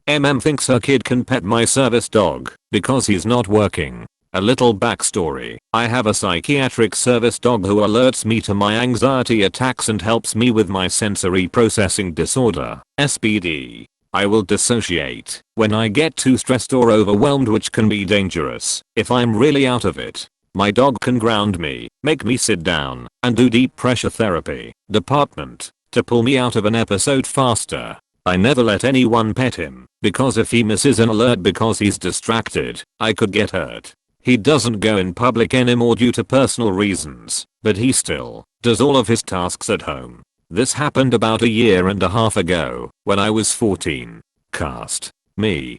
Thinks her kid can pet my service dog because he's not working. A little backstory. I have a psychiatric service dog who alerts me to my anxiety attacks and helps me with my sensory processing disorder, SPD. I will dissociate when I get too stressed or overwhelmed, which can be dangerous if I'm really out of it. My dog can ground me, make me sit down, and do deep pressure therapy department to pull me out of an episode faster. I never let anyone pet him because if he misses an alert because he's distracted, I could get hurt. He doesn't go in public anymore due to personal reasons, but he still does all of his tasks at home. This happened about a year and a half ago when I was 14. Cast. Me,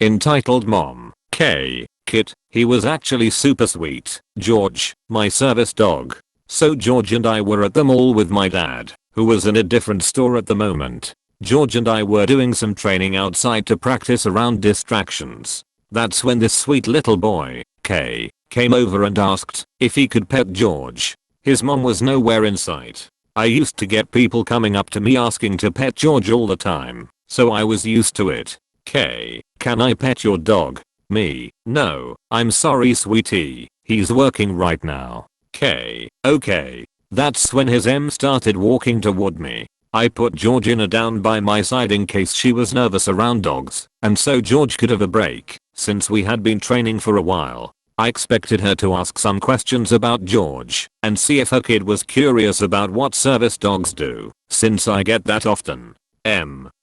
entitled Mom, K, Kit. He was actually super sweet. George, my service dog. So George and I were at the mall with my dad, who was in a different store at the moment. George and I were doing some training outside to practice around distractions. That's when this sweet little boy, K, came over and asked if he could pet George. His mom was nowhere in sight. I used to get people coming up to me asking to pet George all the time, so I was used to it. K, can I pet your dog? Me, no, I'm sorry sweetie, he's working right now. K, okay. That's when his M started walking toward me. I put Georgina down by my side in case she was nervous around dogs, and so George could have a break, since we had been training for a while. I expected her to ask some questions about George, and see if her kid was curious about what service dogs do, since I get that often.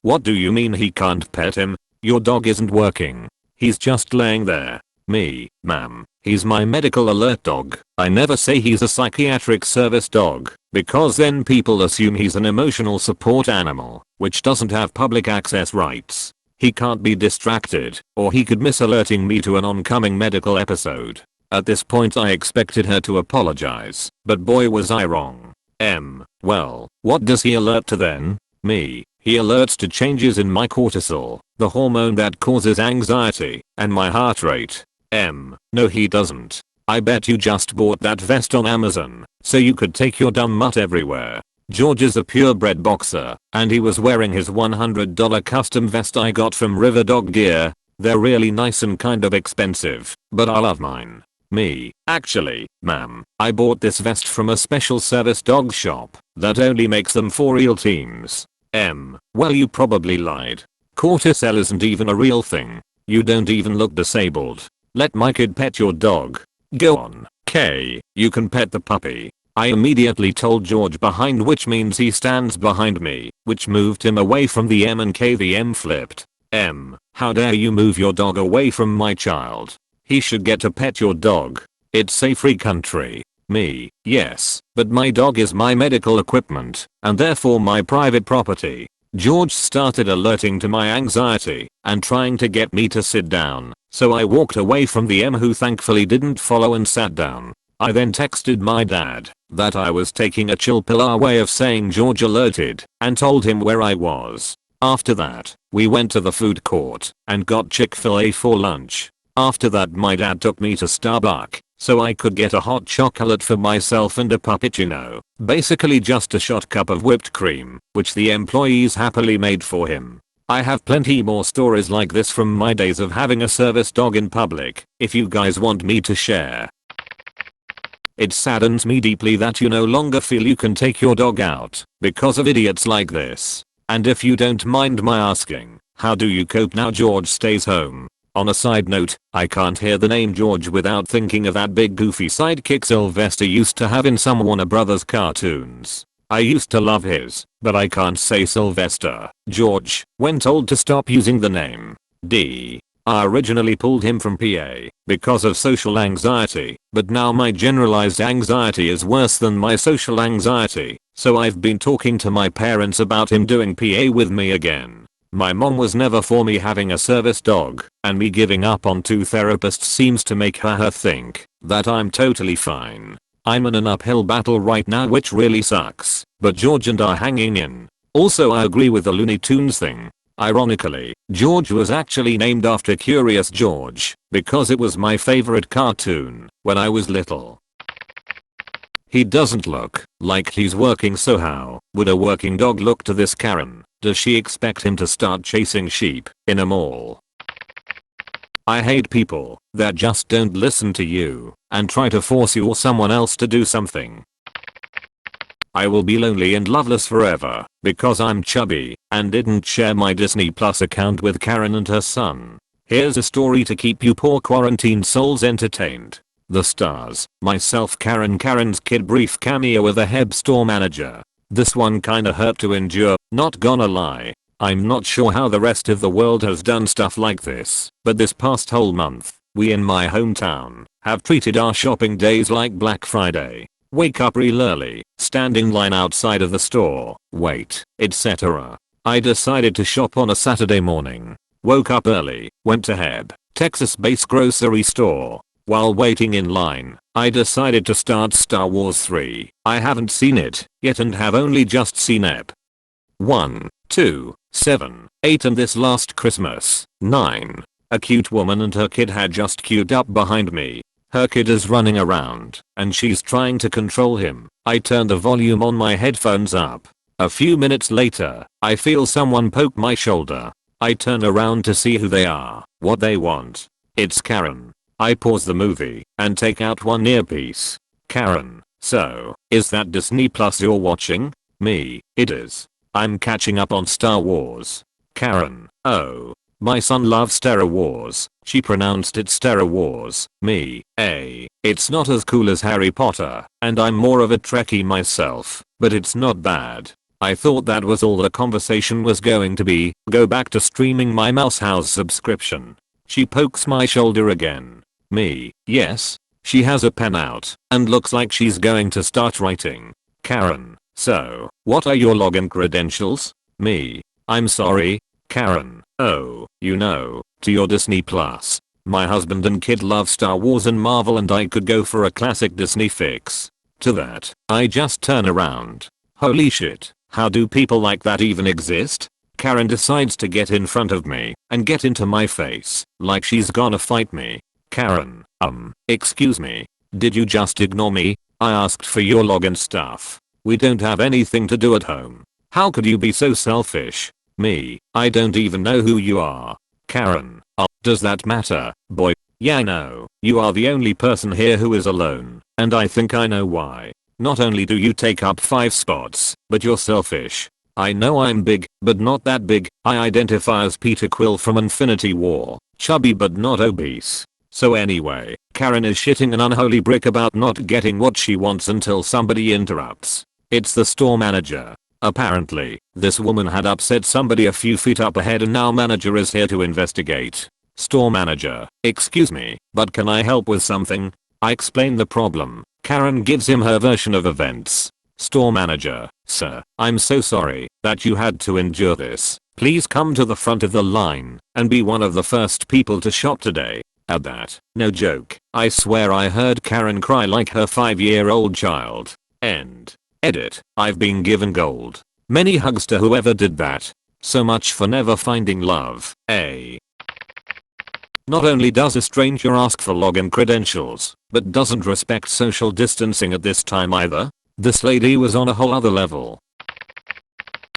What do you mean he can't pet him? Your dog isn't working. He's just laying there. Me, ma'am, he's my medical alert dog. I never say he's a psychiatric service dog, because then people assume he's an emotional support animal, which doesn't have public access rights. He can't be distracted, or he could miss alerting me to an oncoming medical episode. At this point I expected her to apologize, but boy was I wrong. Well, what does he alert to then? Me, he alerts to changes in my cortisol, the hormone that causes anxiety, and my heart rate. No he doesn't. I bet you just bought that vest on Amazon, so you could take your dumb mutt everywhere. George is a purebred boxer, and he was wearing his $100 custom vest I got from River Dog Gear. They're really nice and kind of expensive, but I love mine. Me, actually, ma'am, I bought this vest from a special service dog shop that only makes them for real teams. Well you probably lied. Cortisol isn't even a real thing. You don't even look disabled. Let my kid pet your dog. Go on, K, you can pet the puppy. I immediately told George behind, which means he stands behind me, which moved him away from the M and K. The M flipped. How dare you move your dog away from my child? He should get to pet your dog. It's a free country. Me, yes, but my dog is my medical equipment, and therefore my private property. George started alerting to my anxiety and trying to get me to sit down, so I walked away from the M, who thankfully didn't follow and sat down. I then texted my dad that I was taking a chill pill, our way of saying George alerted, and told him where I was. After that, we went to the food court and got Chick-fil-A for lunch. After that my dad took me to Starbucks so I could get a hot chocolate for myself and a puppuccino, basically just a shot cup of whipped cream, which the employees happily made for him. I have plenty more stories like this from my days of having a service dog in public, if you guys want me to share. It saddens me deeply that you no longer feel you can take your dog out because of idiots like this. And if you don't mind my asking, how do you cope now George stays home? On a side note, I can't hear the name George without thinking of that big goofy sidekick Sylvester used to have in some Warner Brothers cartoons. I used to love his, but I can't say Sylvester. George, when told to stop using the name D. I originally pulled him from PA because of social anxiety, but now my generalized anxiety is worse than my social anxiety, so I've been talking to my parents about him doing PA with me again. My mom was never for me having a service dog, and me giving up on 2 therapists seems to make her think that I'm totally fine. I'm in an uphill battle right now, which really sucks, but George and I are hanging in. Also I agree with the Looney Tunes thing. Ironically, George was actually named after Curious George, because it was my favorite cartoon when I was little. He doesn't look like he's working, so how would a working dog look to this Karen? Does she expect him to start chasing sheep in a mall? I hate people that just don't listen to you and try to force you or someone else to do something. I will be lonely and loveless forever because I'm chubby and didn't share my Disney Plus account with Karen and her son. Here's a story to keep you poor quarantine souls entertained. The stars, myself, Karen's kid, brief cameo with a Heb store manager. This one kinda hurt to endure, not gonna lie. I'm not sure how the rest of the world has done stuff like this, but this past whole month, we in my hometown have treated our shopping days like Black Friday. Wake up real early, stand in line outside of the store, wait, etc. I decided to shop on a Saturday morning. Woke up early, went to Heb, Texas-based grocery store. While waiting in line, I decided to start Star Wars 3. I haven't seen it yet and have only just seen Ep. 1, 2, 7, 8 and this last Christmas, 9. A cute woman and her kid had just queued up behind me. Her kid is running around and she's trying to control him. I turn the volume on my headphones up. A few minutes later, I feel someone poke my shoulder. I turn around to see who they are, what they want. It's Karen. I pause the movie and take out one earpiece. Karen, so, is that Disney Plus you're watching? Me, it is. I'm catching up on Star Wars. Karen, oh. My son loves Star Wars. She pronounced it Star Wars. Me, it's not as cool as Harry Potter, and I'm more of a Trekkie myself, but it's not bad. I thought that was all the conversation was going to be. Go back to streaming my Mouse House subscription. She pokes my shoulder again. Me, yes. She has a pen out and looks like she's going to start writing. Karen, so, what are your login credentials? Me, I'm sorry. Karen, oh, you know, to your Disney Plus. My husband and kid love Star Wars and Marvel and I could go for a classic Disney fix. To that, I just turn around. Holy shit, how do people like that even exist? Karen decides to get in front of me and get into my face like she's gonna fight me. Karen, excuse me, did you just ignore me? I asked for your login stuff. We don't have anything to do at home. How could you be so selfish? Me, I don't even know who you are. Karen, does that matter, boy? Yeah, I know, you are the only person here who is alone, and I think I know why. Not only do you take up 5 spots, but you're selfish. I know I'm big, but not that big. I identify as Peter Quill from Infinity War, chubby but not obese. So anyway, Karen is shitting an unholy brick about not getting what she wants until somebody interrupts. It's the store manager. Apparently, this woman had upset somebody a few feet up ahead and now manager is here to investigate. Store manager, excuse me, but can I help with something? I explain the problem. Karen gives him her version of events. Store manager, sir, I'm so sorry that you had to endure this. Please come to the front of the line and be one of the first people to shop today. At that, no joke, I swear I heard Karen cry like her 5-year-old child. End. Edit. I've been given gold. Many hugs to whoever did that. So much for never finding love. Not only does a stranger ask for login credentials, but doesn't respect social distancing at this time either. This lady was on a whole other level.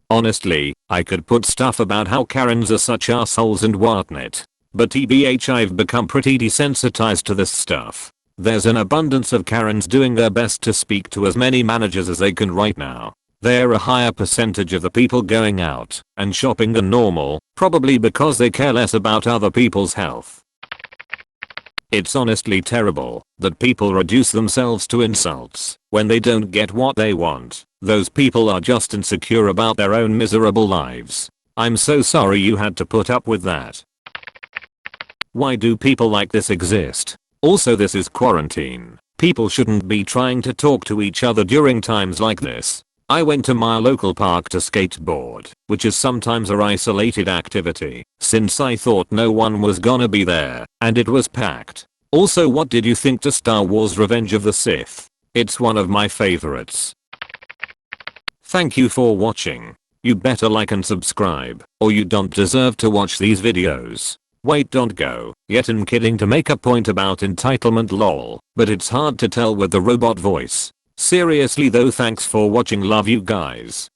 Honestly, I could put stuff about how Karens are such assholes and whatnot. But TBH, I've become pretty desensitized to this stuff. There's an abundance of Karens doing their best to speak to as many managers as they can right now. They're a higher percentage of the people going out and shopping than normal, probably because they care less about other people's health. It's honestly terrible that people reduce themselves to insults when they don't get what they want. Those people are just insecure about their own miserable lives. I'm so sorry you had to put up with that. Why do people like this exist? Also, this is quarantine. People shouldn't be trying to talk to each other during times like this. I went to my local park to skateboard, which is sometimes a isolated activity, since I thought no one was gonna be there, and it was packed. Also, what did you think to Star Wars Revenge of the Sith? It's one of my favorites. Thank you for watching. You better like and subscribe, or you don't deserve to watch these videos. Wait, don't go yet. I'm kidding to make a point about entitlement lol, but it's hard to tell with the robot voice. Seriously though, thanks for watching, love you guys.